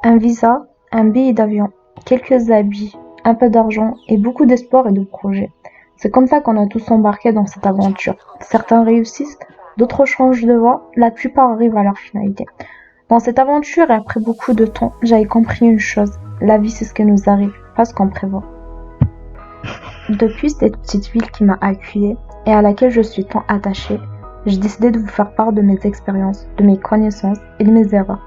Un visa, un billet d'avion, quelques habits, un peu d'argent et beaucoup d'espoir et de projets. C'est comme ça qu'on a tous embarqué dans cette aventure. Certains réussissent, d'autres changent de voie, la plupart arrivent à leur finalité. Dans cette aventure et après beaucoup de temps, j'avais compris une chose. La vie, c'est ce qui nous arrive, pas ce qu'on prévoit. Depuis cette petite ville qui m'a accueillie et à laquelle je suis tant attachée, j'ai décidé de vous faire part de mes expériences, de mes connaissances et de mes erreurs.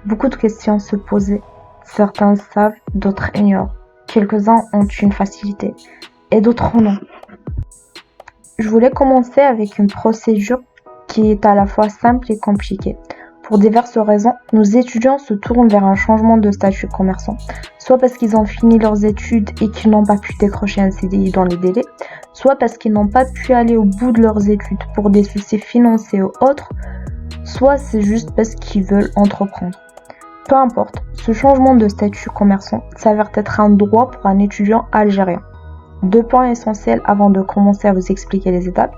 Beaucoup de questions se posaient. Certains savent, d'autres ignorent. Quelques-uns ont une facilité et d'autres non. Je voulais commencer avec une procédure qui est à la fois simple et compliquée. Pour diverses raisons, nos étudiants se tournent vers un changement de statut commerçant, soit parce qu'ils ont fini leurs études et qu'ils n'ont pas pu décrocher un CDI dans les délais, soit parce qu'ils n'ont pas pu aller au bout de leurs études pour des soucis financiers ou autres, soit c'est juste parce qu'ils veulent entreprendre. Peu importe, ce changement de statut commerçant s'avère être un droit pour un étudiant algérien. 2 points essentiels avant de commencer à vous expliquer les étapes.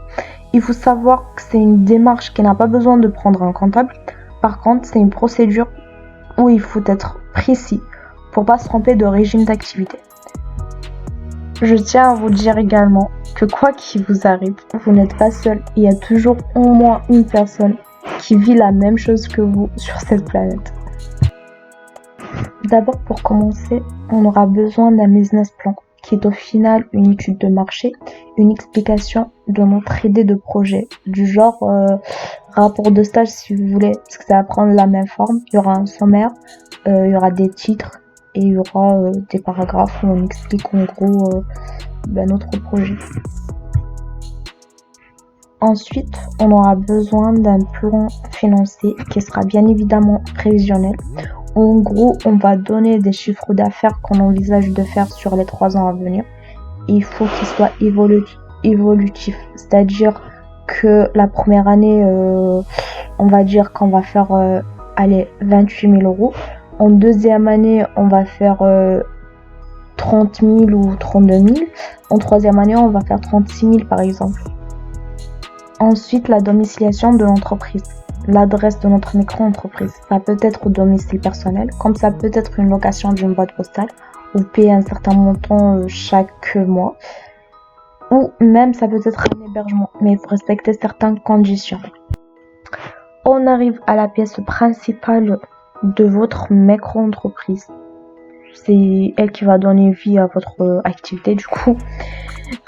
Il faut savoir que c'est une démarche qui n'a pas besoin de prendre un comptable. Par contre, c'est une procédure où il faut être précis pour pas se tromper de régime d'activité. Je tiens à vous dire également que quoi qu'il vous arrive, vous n'êtes pas seul. Il y a toujours au moins une personne qui vit la même chose que vous sur cette planète. D'abord, pour commencer, on aura besoin d'un business plan, qui est au final une étude de marché, une explication de notre idée de projet, du genre rapport de stage si vous voulez, parce que ça va prendre la même forme. Il y aura un sommaire, il y aura des titres et il y aura des paragraphes où on explique en gros notre projet. Ensuite, on aura besoin d'un plan financier qui sera bien évidemment prévisionnel. En gros, on va donner des chiffres d'affaires qu'on envisage de faire sur les 3 ans à venir. Il faut qu'ils soient évolutifs, c'est-à-dire que la première année, on va dire qu'on va faire 28 000 euros. En deuxième année, on va faire 30 000 ou 32 000. En troisième année, on va faire 36 000 par exemple. Ensuite, la domiciliation de l'entreprise. L'adresse de notre micro-entreprise. Ça peut être au domicile personnel, comme ça peut être une location d'une boîte postale, ou payer un certain montant chaque mois, ou même ça peut être un hébergement, mais il faut respecter certaines conditions. On arrive à la pièce principale de votre micro-entreprise. C'est elle qui va donner vie à votre activité du coup.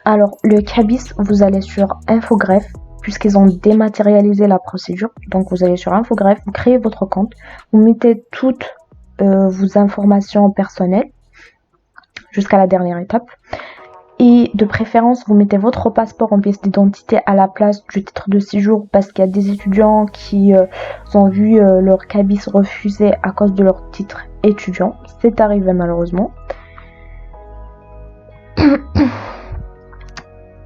Alors, le cabis, vous allez sur Infogreffe, puisqu'ils ont dématérialisé la procédure. Donc vous allez sur Infogreffe, vous créez votre compte, vous mettez toutes vos informations personnelles jusqu'à la dernière étape. Et de préférence, vous mettez votre passeport en pièce d'identité à la place du titre de séjour, parce qu'il y a des étudiants qui ont vu leur cabis refusé à cause de leur titre étudiant. C'est arrivé malheureusement.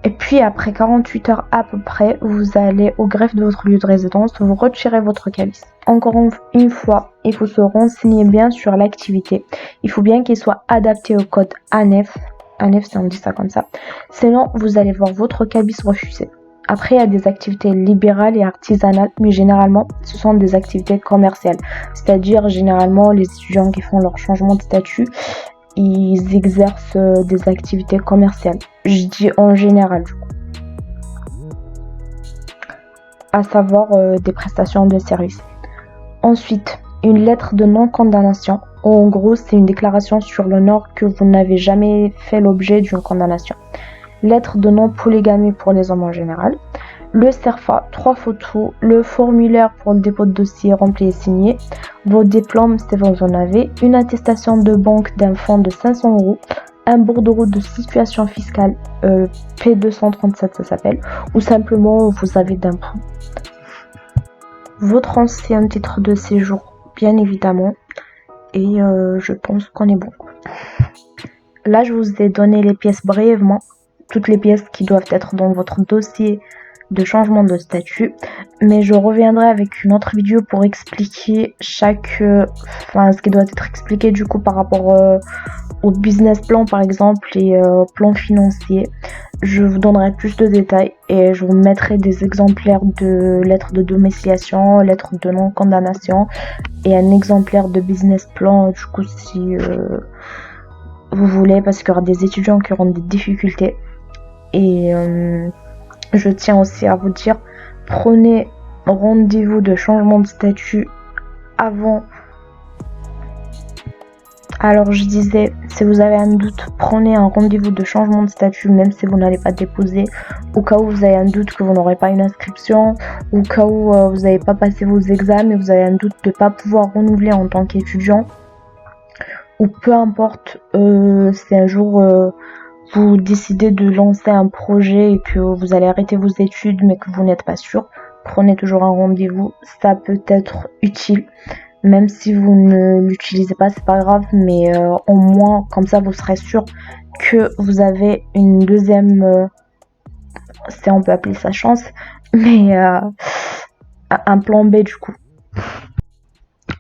Et puis après 48 heures à peu près, vous allez au greffe de votre lieu de résidence, vous retirez votre cabis. Encore une fois, il faut se renseigner bien sur l'activité. Il faut bien qu'il soit adapté au code ANEF. ANEF, si on dit ça comme ça. Sinon, vous allez voir votre cabis refusé. Après, il y a des activités libérales et artisanales, mais généralement, ce sont des activités commerciales. C'est-à-dire, généralement, les étudiants qui font leur changement de statut, ils exercent des activités commerciales. Je dis en général, du coup. À savoir des prestations de services. Ensuite, une lettre de non-condamnation. En gros, c'est une déclaration sur l'honneur que vous n'avez jamais fait l'objet d'une condamnation. Lettre de non-polygamie pour les hommes en général. Le CERFA, 3 photos, le formulaire pour le dépôt de dossier rempli et signé, vos diplômes si vous en avez, une attestation de banque d'un fonds de 500 euros, un bordereau de situation fiscale, P237 ça s'appelle, ou simplement vous avez d'impôts. Votre ancien titre de séjour, bien évidemment, et je pense qu'on est bon. Là, je vous ai donné les pièces brièvement, toutes les pièces qui doivent être dans votre dossier de changement de statut, mais je reviendrai avec une autre vidéo pour expliquer ce qui doit être expliqué du coup par rapport au business plan par exemple et plan financier. Je vous donnerai plus de détails et je vous mettrai des exemplaires de lettres de domiciliation, lettres de non-condamnation et un exemplaire de business plan du coup si vous voulez, parce qu'il y aura des étudiants qui auront des difficultés. Et je tiens aussi à vous dire, prenez rendez-vous de changement de statut avant. Alors je disais, si vous avez un doute, prenez un rendez-vous de changement de statut, même si vous n'allez pas déposer, au cas où vous avez un doute que vous n'aurez pas une inscription, au cas où vous n'avez pas passé vos examens et vous avez un doute de ne pas pouvoir renouveler en tant qu'étudiant, ou peu importe, si un jour vous décidez de lancer un projet et que vous allez arrêter vos études mais que vous n'êtes pas sûr, prenez toujours un rendez-vous, ça peut être utile. Même si vous ne l'utilisez pas, c'est pas grave, mais au moins comme ça vous serez sûr que vous avez une deuxième, si on peut appeler ça chance, mais un plan B du coup.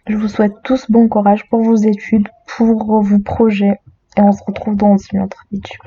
Je vous souhaite tous bon courage pour vos études, pour vos projets, et on se retrouve dans une autre vidéo.